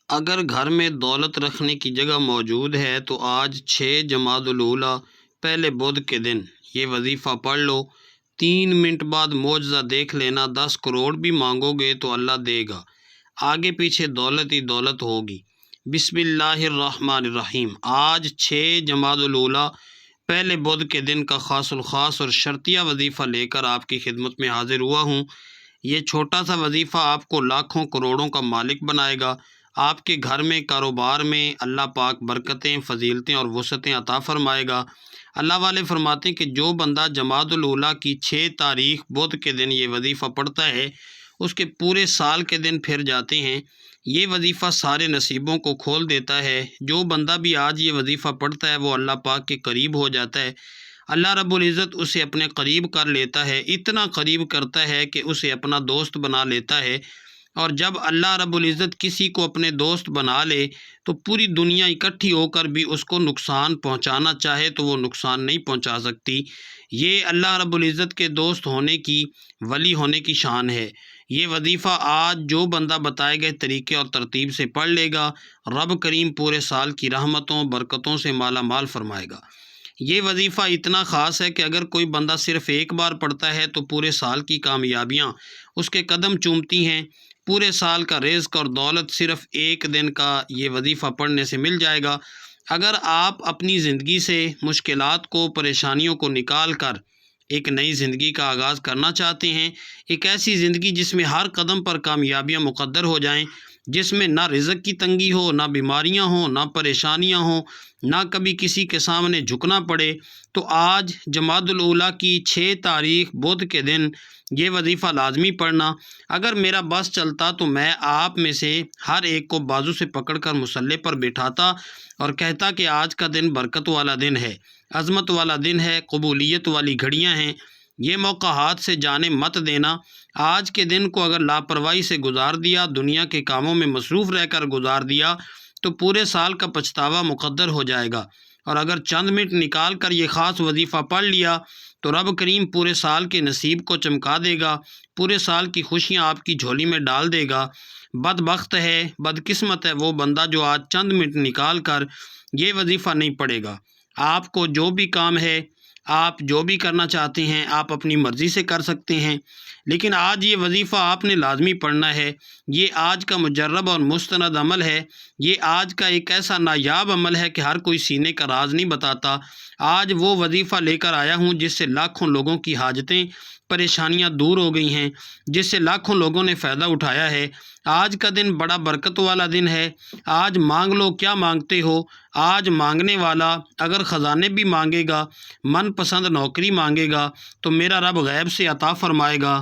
اگر گھر میں دولت رکھنے کی جگہ موجود ہے تو آج 6 جمادی الاولیٰ پہلے بدھ کے دن یہ وظیفہ پڑھ لو۔ 3 منٹ بعد معجزہ دیکھ لینا، 10 کروڑ بھی مانگو گے تو اللہ دے گا، آگے پیچھے دولت ہی دولت ہوگی۔ بسم اللہ الرحمن الرحیم۔ آج 6 جمادی الاولیٰ پہلے بدھ کے دن کا خاص الخاص اور شرطیہ وظیفہ لے کر آپ کی خدمت میں حاضر ہوا ہوں۔ یہ چھوٹا سا وظیفہ آپ کو لاکھوں کروڑوں کا مالک بنائے گا۔ آپ کے گھر میں، کاروبار میں اللہ پاک برکتیں، فضیلتیں اور وسعتیں عطا فرمائے گا۔ اللہ والے فرماتے ہیں کہ جو بندہ جمادی الاولیٰ کی 6 تاریخ بدھ کے دن یہ وظیفہ پڑھتا ہے، اس کے پورے سال کے دن پھر جاتے ہیں۔ یہ وظیفہ سارے نصیبوں کو کھول دیتا ہے۔ جو بندہ بھی آج یہ وظیفہ پڑھتا ہے وہ اللہ پاک کے قریب ہو جاتا ہے۔ اللہ رب العزت اسے اپنے قریب کر لیتا ہے، اتنا قریب کرتا ہے کہ اسے اپنا دوست بنا لیتا ہے۔ اور جب اللہ رب العزت کسی کو اپنے دوست بنا لے تو پوری دنیا اکٹھی ہو کر بھی اس کو نقصان پہنچانا چاہے تو وہ نقصان نہیں پہنچا سکتی۔ یہ اللہ رب العزت کے دوست ہونے کی، ولی ہونے کی شان ہے۔ یہ وظیفہ آج جو بندہ بتائے گئے طریقے اور ترتیب سے پڑھ لے گا، رب کریم پورے سال کی رحمتوں برکتوں سے مالا مال فرمائے گا۔ یہ وظیفہ اتنا خاص ہے کہ اگر کوئی بندہ صرف ایک بار پڑھتا ہے تو پورے سال کی کامیابیاں اس کے قدم چومتی ہیں۔ پورے سال کا رزق اور دولت صرف ایک دن کا یہ وظیفہ پڑھنے سے مل جائے گا۔ اگر آپ اپنی زندگی سے مشکلات کو، پریشانیوں کو نکال کر ایک نئی زندگی کا آغاز کرنا چاہتے ہیں، ایک ایسی زندگی جس میں ہر قدم پر کامیابیاں مقدر ہو جائیں، جس میں نہ رزق کی تنگی ہو، نہ بیماریاں ہوں، نہ پریشانیاں ہوں، نہ کبھی کسی کے سامنے جھکنا پڑے، تو آج جمادی الاولیٰ کی 6 تاریخ بدھ کے دن یہ وظیفہ لازمی پڑھنا۔ اگر میرا بس چلتا تو میں آپ میں سے ہر ایک کو بازو سے پکڑ کر مصلی پر بٹھاتا اور کہتا کہ آج کا دن برکت والا دن ہے، عظمت والا دن ہے، قبولیت والی گھڑیاں ہیں، یہ موقع ہاتھ سے جانے مت دینا۔ آج کے دن کو اگر لاپرواہی سے گزار دیا، دنیا کے کاموں میں مصروف رہ کر گزار دیا تو پورے سال کا پچھتاوا مقدر ہو جائے گا۔ اور اگر چند منٹ نکال کر یہ خاص وظیفہ پڑھ لیا تو رب کریم پورے سال کے نصیب کو چمکا دے گا، پورے سال کی خوشیاں آپ کی جھولی میں ڈال دے گا۔ بدبخت ہے، بدقسمت ہے وہ بندہ جو آج چند منٹ نکال کر یہ وظیفہ نہیں پڑھے گا۔ آپ کو جو بھی کام ہے، آپ جو بھی کرنا چاہتے ہیں، آپ اپنی مرضی سے کر سکتے ہیں، لیکن آج یہ وظیفہ آپ نے لازمی پڑھنا ہے۔ یہ آج کا مجرب اور مستند عمل ہے۔ یہ آج کا ایک ایسا نایاب عمل ہے کہ ہر کوئی سینے کا راز نہیں بتاتا۔ آج وہ وظیفہ لے کر آیا ہوں جس سے لاکھوں لوگوں کی حاجتیں، پریشانیاں دور ہو گئی ہیں، جس سے لاکھوں لوگوں نے فائدہ اٹھایا ہے۔ آج کا دن بڑا برکت والا دن ہے۔ آج مانگ لو کیا مانگتے ہو۔ آج مانگنے والا اگر خزانے بھی مانگے گا، من پسند نوکری مانگے گا تو میرا رب غیب سے عطا فرمائے گا۔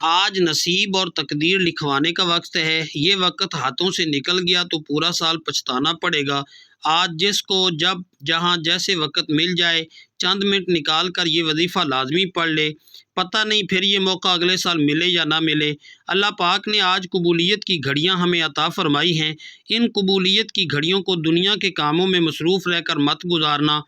آج نصیب اور تقدیر لکھوانے کا وقت ہے۔ یہ وقت ہاتھوں سے نکل گیا تو پورا سال پچھتانا پڑے گا۔ آج جس کو جب جہاں جیسے وقت مل جائے، چند منٹ نکال کر یہ وظیفہ لازمی پڑھ لے۔ پتہ نہیں پھر یہ موقع اگلے سال ملے یا نہ ملے۔ اللہ پاک نے آج قبولیت کی گھڑیاں ہمیں عطا فرمائی ہیں۔ ان قبولیت کی گھڑیوں کو دنیا کے کاموں میں مصروف رہ کر مت گزارنا۔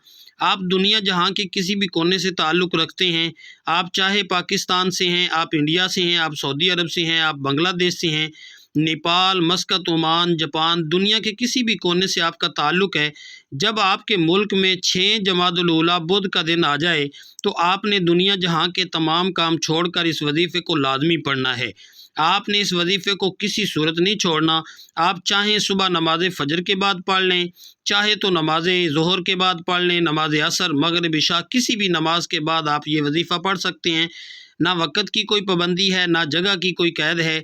آپ دنیا جہاں کے کسی بھی کونے سے تعلق رکھتے ہیں، آپ چاہے پاکستان سے ہیں، آپ انڈیا سے ہیں، آپ سعودی عرب سے ہیں، آپ بنگلہ دیش سے ہیں، نیپال، مسقط، عمان، جاپان، دنیا کے کسی بھی کونے سے آپ کا تعلق ہے، جب آپ کے ملک میں 6 جمادی الاولیٰ بدھ کا دن آ جائے تو آپ نے دنیا جہاں کے تمام کام چھوڑ کر اس وظیفے کو لازمی پڑھنا ہے۔ آپ نے اس وظیفے کو کسی صورت نہیں چھوڑنا۔ آپ چاہیں صبح نماز فجر کے بعد پڑھ لیں، چاہے تو نماز ظہر کے بعد پڑھ لیں، نماز عصر، مغرب، عشاء، کسی بھی نماز کے بعد آپ یہ وظیفہ پڑھ سکتے ہیں۔ نہ وقت کی کوئی پابندی ہے، نہ جگہ کی کوئی قید ہے۔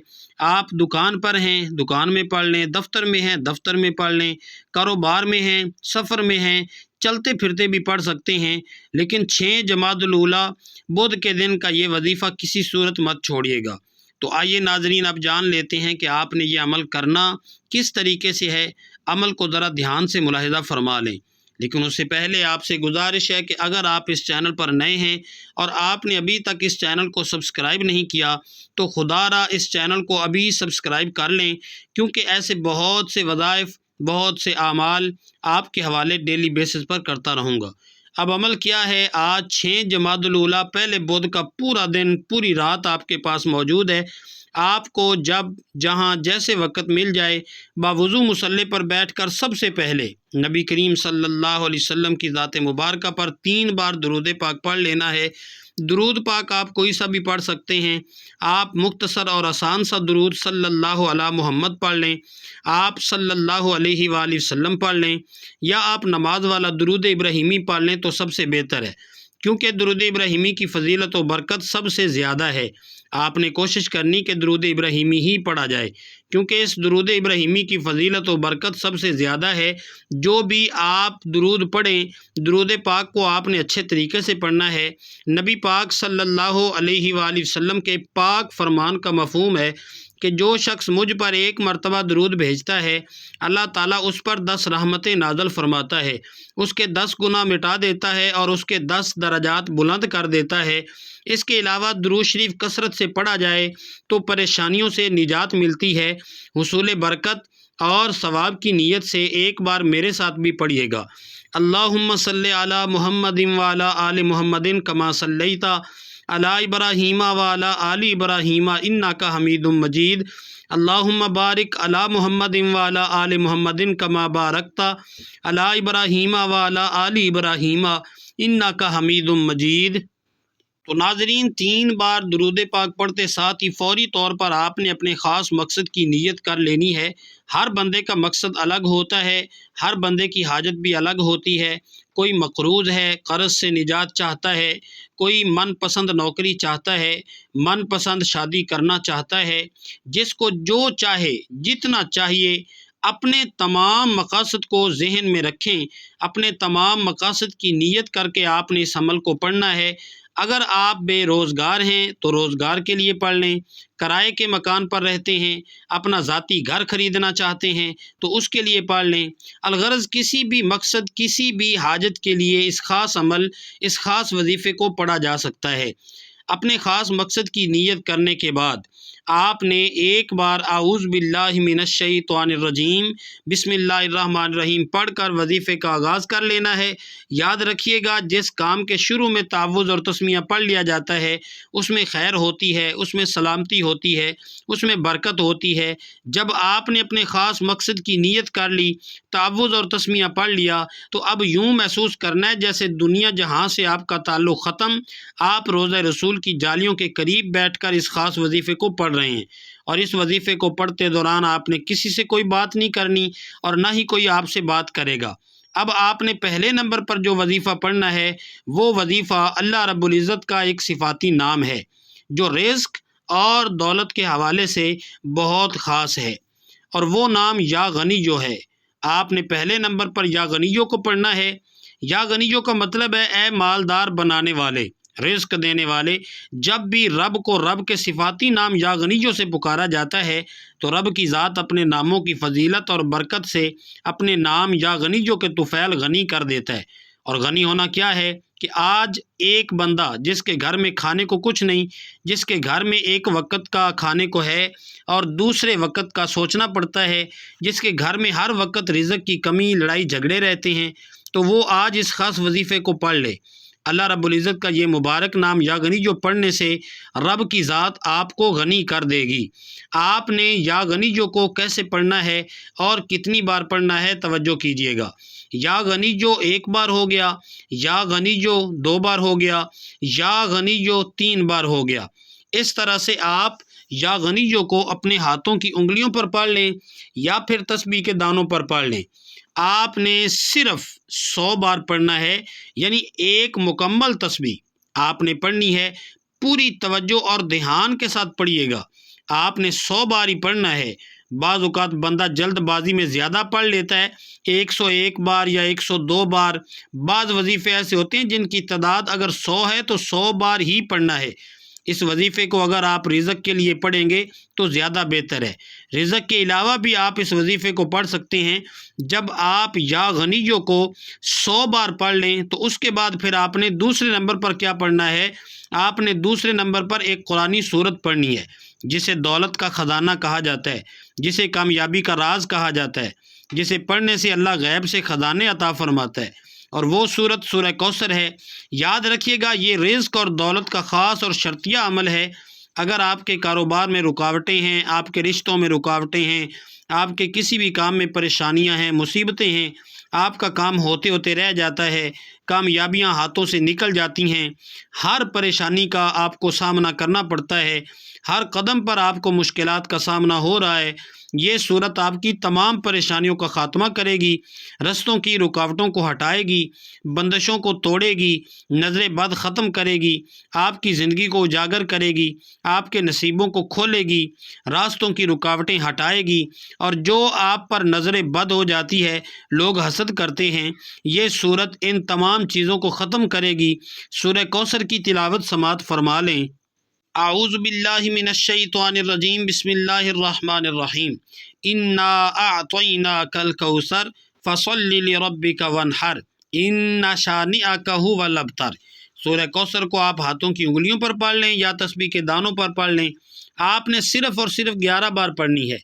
آپ دکان پر ہیں، دکان میں پڑھ لیں، دفتر میں ہیں، دفتر میں پڑھ لیں، کاروبار میں ہیں، سفر میں ہیں، چلتے پھرتے بھی پڑھ سکتے ہیں، لیکن 6 جمادی الاولیٰ بدھ کے دن کا یہ وظیفہ کسی صورت مت چھوڑیے گا۔ تو آئیے ناظرین، اب جان لیتے ہیں کہ آپ نے یہ عمل کرنا کس طریقے سے ہے۔ عمل کو ذرا دھیان سے ملاحظہ فرما لیں، لیکن اس سے پہلے آپ سے گزارش ہے کہ اگر آپ اس چینل پر نئے ہیں اور آپ نے ابھی تک اس چینل کو سبسکرائب نہیں کیا تو خدا را اس چینل کو ابھی سبسکرائب کر لیں، کیونکہ ایسے بہت سے وظائف، بہت سے اعمال آپ کے حوالے ڈیلی بیسس پر کرتا رہوں گا۔ اب عمل کیا ہے؟ آج 6 جمادی الاولیٰ پہلے بدھ کا پورا دن، پوری رات آپ کے پاس موجود ہے۔ آپ کو جب جہاں جیسے وقت مل جائے باوضو مصلی پر بیٹھ کر سب سے پہلے نبی کریم صلی اللہ علیہ وسلم کی ذات مبارکہ پر 3 بار درود پاک پڑھ لینا ہے۔ درود پاک آپ کوئی سا بھی پڑھ سکتے ہیں۔ آپ مختصر اور آسان سا درود صلی اللہ علی محمد پڑھ لیں، آپ صلی اللہ علیہ وآلہ وسلم پڑھ لیں، یا آپ نماز والا درود ابراہیمی پڑھ لیں تو سب سے بہتر ہے، کیونکہ درود ابراہیمی کی فضیلت و برکت سب سے زیادہ ہے۔ آپ نے کوشش کرنی کہ درود ابراہیمی ہی پڑھا جائے، کیونکہ اس درود ابراہیمی کی فضیلت و برکت سب سے زیادہ ہے۔ جو بھی آپ درود پڑھیں، درود پاک کو آپ نے اچھے طریقے سے پڑھنا ہے۔ نبی پاک صلی اللہ علیہ وآلہ وسلم کے پاک فرمان کا مفہوم ہے کہ جو شخص مجھ پر 1 مرتبہ درود بھیجتا ہے، اللہ تعالیٰ اس پر 10 رحمتیں نازل فرماتا ہے، اس کے 10 گناہ مٹا دیتا ہے اور اس کے 10 درجات بلند کر دیتا ہے۔ اس کے علاوہ درود شریف کثرت سے پڑھا جائے تو پریشانیوں سے نجات ملتی ہے، حصول برکت اور ثواب کی نیت سے ایک بار میرے ساتھ بھی پڑھیے گا۔ اللہم صلی علی محمد وعلی آل محمد کما صلیت علی ابراہیم وعلی آل ابراہیم انک حمید مجید۔ اللہم بارک علی محمد وعلی آل محمد کما بارکت علی ابراہیم وعلی آل ابراہیم انک حمید مجید۔ تو ناظرین، 3 بار درود پاک پڑھتے ساتھ ہی فوری طور پر آپ نے اپنے خاص مقصد کی نیت کر لینی ہے۔ ہر بندے کا مقصد الگ ہوتا ہے، ہر بندے کی حاجت بھی الگ ہوتی ہے۔ کوئی مقروض ہے، قرض سے نجات چاہتا ہے، کوئی من پسند نوکری چاہتا ہے، من پسند شادی کرنا چاہتا ہے۔ جس کو جو چاہے، جتنا چاہیے، اپنے تمام مقاصد کو ذہن میں رکھیں، اپنے تمام مقاصد کی نیت کر کے آپ نے اس عمل کو پڑھنا ہے۔ اگر آپ بے روزگار ہیں تو روزگار کے لیے پڑھ لیں، کرائے کے مکان پر رہتے ہیں، اپنا ذاتی گھر خریدنا چاہتے ہیں تو اس کے لیے پڑھ لیں۔ الغرض کسی بھی مقصد، کسی بھی حاجت کے لیے اس خاص عمل، اس خاص وظیفے کو پڑھا جا سکتا ہے۔ اپنے خاص مقصد کی نیت کرنے کے بعد آپ نے ایک بار اعوذ باللہ من الشیطان الرجیم بسم اللہ الرحمن الرحیم پڑھ کر وظیفے کا آغاز کر لینا ہے۔ یاد رکھیے گا، جس کام کے شروع میں تعوذ اور تسمیہ پڑھ لیا جاتا ہے اس میں خیر ہوتی ہے، اس میں سلامتی ہوتی ہے، اس میں برکت ہوتی ہے۔ جب آپ نے اپنے خاص مقصد کی نیت کر لی، تعوذ اور تسمیہ پڑھ لیا، تو اب یوں محسوس کرنا ہے جیسے دنیا جہاں سے آپ کا تعلق ختم، آپ روضہ رسول کی جالیوں کے قریب بیٹھ کر اس خاص وظیفے کو پڑھ رہے ہیں، اور اس وظیفے کو پڑھتے دوران آپ نے کسی سے کوئی بات نہیں کرنی اور نہ ہی کوئی آپ سے بات کرے گا۔ اب آپ نے پہلے نمبر پر جو وظیفہ پڑھنا ہے وہ وظیفہ اللہ رب العزت کا ایک صفاتی نام ہے جو رزق اور دولت کے حوالے سے بہت خاص ہے، اور وہ نام یا غنیو ہے۔ آپ نے پہلے نمبر پر یا غنیو کو پڑھنا ہے۔ یا غنیو کا مطلب ہے اے مالدار بنانے والے، رزق دینے والے۔ جب بھی رب کو رب کے صفاتی نام یا غنیو سے پکارا جاتا ہے تو رب کی ذات اپنے ناموں کی فضیلت اور برکت سے اپنے نام یا غنیو کے طفیل غنی کر دیتا ہے۔ اور غنی ہونا کیا ہے کہ آج ایک بندہ جس کے گھر میں کھانے کو کچھ نہیں، جس کے گھر میں ایک وقت کا کھانے کو ہے اور دوسرے وقت کا سوچنا پڑتا ہے، جس کے گھر میں ہر وقت رزق کی کمی، لڑائی جھگڑے رہتے ہیں، تو وہ آج اس خاص وظیفے کو پڑھ لے۔ اللہ رب العزت کا یہ مبارک نام یا غنیو پڑھنے سے رب کی ذات آپ کو غنی کر دے گی۔ آپ نے یا غنیو کو کیسے پڑھنا ہے اور کتنی بار پڑھنا ہے، توجہ کیجیے گا۔ یا غنیو 1 بار ہو گیا، یا غنیو 2 بار ہو گیا، یا غنیو 3 بار ہو گیا۔ اس طرح سے آپ یا غنیو کو اپنے ہاتھوں کی انگلیوں پر پڑھ لیں یا پھر تسبیح کے دانوں پر پڑھ لیں۔ آپ نے صرف 100 بار پڑھنا ہے، یعنی ایک مکمل تسبیح آپ نے پڑھنی ہے۔ پوری توجہ اور دھیان کے ساتھ پڑھیے گا۔ آپ نے 100 بار ہی پڑھنا ہے۔ بعض اوقات بندہ جلد بازی میں زیادہ پڑھ لیتا ہے، 101 بار یا 102 بار۔ بعض وظیفے ایسے ہوتے ہیں جن کی تعداد اگر 100 ہے تو 100 بار ہی پڑھنا ہے۔ اس وظیفے کو اگر آپ رزق کے لیے پڑھیں گے تو زیادہ بہتر ہے۔ رزق کے علاوہ بھی آپ اس وظیفے کو پڑھ سکتے ہیں۔ جب آپ یا غنیو کو 100 بار پڑھ لیں تو اس کے بعد پھر آپ نے دوسرے نمبر پر کیا پڑھنا ہے؟ آپ نے دوسرے نمبر پر ایک قرآنی سورت پڑھنی ہے جسے دولت کا خزانہ کہا جاتا ہے، جسے کامیابی کا راز کہا جاتا ہے، جسے پڑھنے سے اللہ غیب سے خزانے عطا فرماتا ہے، اور وہ سورت سورہ کوثر ہے۔ یاد رکھیے گا، یہ رزق اور دولت کا خاص اور شرطیہ عمل ہے۔ اگر آپ کے کاروبار میں رکاوٹیں ہیں، آپ کے رشتوں میں رکاوٹیں ہیں، آپ کے کسی بھی کام میں پریشانیاں ہیں، مصیبتیں ہیں، آپ کا کام ہوتے ہوتے رہ جاتا ہے، کامیابیاں ہاتھوں سے نکل جاتی ہیں، ہر پریشانی کا آپ کو سامنا کرنا پڑتا ہے، ہر قدم پر آپ کو مشکلات کا سامنا ہو رہا ہے، یہ صورت آپ کی تمام پریشانیوں کا خاتمہ کرے گی، رستوں کی رکاوٹوں کو ہٹائے گی، بندشوں کو توڑے گی، نظر بد ختم کرے گی، آپ کی زندگی کو اجاگر کرے گی، آپ کے نصیبوں کو کھولے گی، راستوں کی رکاوٹیں ہٹائے گی، اور جو آپ پر نظر بد ہو جاتی ہے، لوگ حسد کرتے ہیں، یہ صورت ان تمام چیزوں کو ختم کرے گی۔ سورہ کوثر کی تلاوت سماعت فرما لیں۔ اعوذ باللہ من الشیطان الرجیم، بسم اللہ الرحمن الرحیم۔ انا اعطیناک الکوثر فصل لربک وانحر ان شانئک ھو الابتر۔ سورہ کوثر کو آپ ہاتھوں کی انگلیوں پر پڑھ لیں یا تسبیح کے دانوں پر پڑھ لیں، آپ نے صرف اور صرف 11 بار پڑھنی ہے۔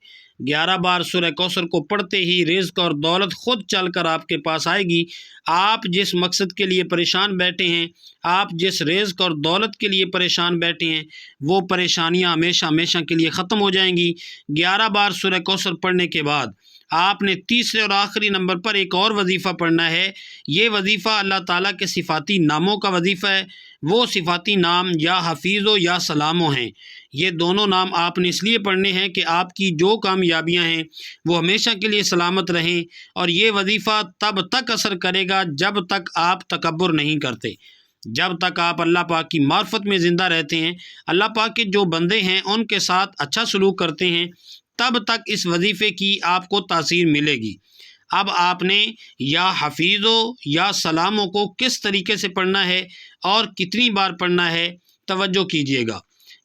11 بار سورہ کوثر کو پڑھتے ہی رزق اور دولت خود چل کر آپ کے پاس آئے گی۔ آپ جس مقصد کے لیے پریشان بیٹھے ہیں، آپ جس رزق اور دولت کے لیے پریشان بیٹھے ہیں، وہ پریشانیاں ہمیشہ ہمیشہ کے لیے ختم ہو جائیں گی۔ 11 بار سورہ کوثر پڑھنے کے بعد آپ نے تیسرے اور آخری نمبر پر ایک اور وظیفہ پڑھنا ہے۔ یہ وظیفہ اللہ تعالیٰ کے صفاتی ناموں کا وظیفہ ہے۔ وہ صفاتی نام یا حفیظ و یا سلامو ہیں۔ یہ دونوں نام آپ نے اس لیے پڑھنے ہیں کہ آپ کی جو کامیابیاں ہیں وہ ہمیشہ کے لیے سلامت رہیں، اور یہ وظیفہ تب تک اثر کرے گا جب تک آپ تکبر نہیں کرتے، جب تک آپ اللہ پاک کی معرفت میں زندہ رہتے ہیں، اللہ پاک کے جو بندے ہیں ان کے ساتھ اچھا سلوک کرتے ہیں، تب تک اس وظیفے کی آپ کو تاثیر ملے گی۔ اب آپ نے یا حفیظو یا سلاموں کو کس طریقے سے پڑھنا ہے اور کتنی بار پڑھنا ہے، توجہ کیجیے گا۔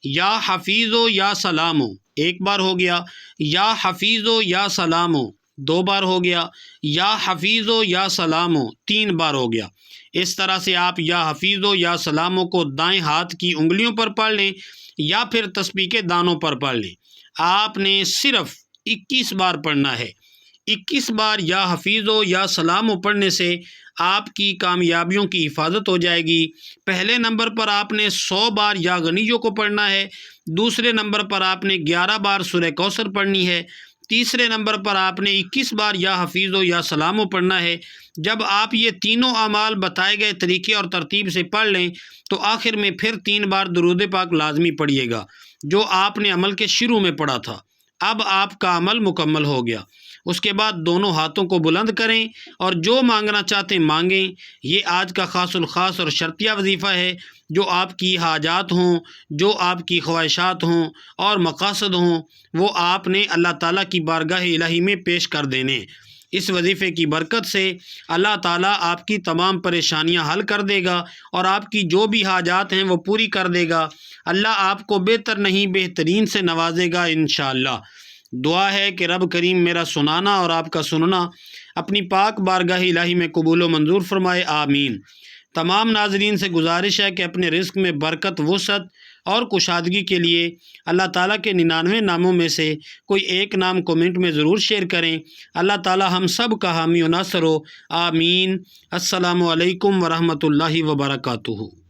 یا حفیظو یا سلامو 1 بار ہو گیا، یا حفیظو یا سلامو 2 بار ہو گیا، یا حفیظو یا سلامو 3 بار ہو گیا۔ اس طرح سے آپ یا حفیظو یا سلامو کو دائیں ہاتھ کی انگلیوں پر پڑھ لیں یا پھر تسبیح کے دانوں پر پڑھ لیں۔ آپ نے صرف 21 بار پڑھنا ہے۔ 21 بار یا حفیظو یا سلامو پڑھنے سے آپ کی کامیابیوں کی حفاظت ہو جائے گی۔ پہلے نمبر پر آپ نے 100 بار یا غنیوں کو پڑھنا ہے، دوسرے نمبر پر آپ نے 11 بار سورہ کوثر پڑھنی ہے، تیسرے نمبر پر آپ نے 21 بار یا حفیظو یا سلامو پڑھنا ہے۔ جب آپ یہ تینوں اعمال بتائے گئے طریقے اور ترتیب سے پڑھ لیں تو آخر میں پھر 3 بار درود پاک لازمی پڑھیے گا، جو آپ نے عمل کے شروع میں پڑھا تھا۔ اب آپ کا عمل مکمل ہو گیا۔ اس کے بعد دونوں ہاتھوں کو بلند کریں اور جو مانگنا چاہتے مانگیں۔ یہ آج کا خاص الخاص اور شرطیہ وظیفہ ہے۔ جو آپ کی حاجات ہوں، جو آپ کی خواہشات ہوں اور مقاصد ہوں، وہ آپ نے اللہ تعالیٰ کی بارگاہ الہی میں پیش کر دینے۔ اس وظیفے کی برکت سے اللہ تعالیٰ آپ کی تمام پریشانیاں حل کر دے گا اور آپ کی جو بھی حاجات ہیں وہ پوری کر دے گا۔ اللہ آپ کو بہتر نہیں بہترین سے نوازے گا انشاءاللہ۔ دعا ہے کہ رب کریم میرا سنانا اور آپ کا سننا اپنی پاک بارگاہ الہی میں قبول و منظور فرمائے، آمین۔ تمام ناظرین سے گزارش ہے کہ اپنے رزق میں برکت، وسعت اور کشادگی کے لیے اللہ تعالیٰ کے 99 ناموں میں سے کوئی ایک نام کومنٹ میں ضرور شیئر کریں۔ اللہ تعالیٰ ہم سب کا حامی و ناصر ہو، آمین۔ السلام علیکم ورحمۃ اللہ وبرکاتہ۔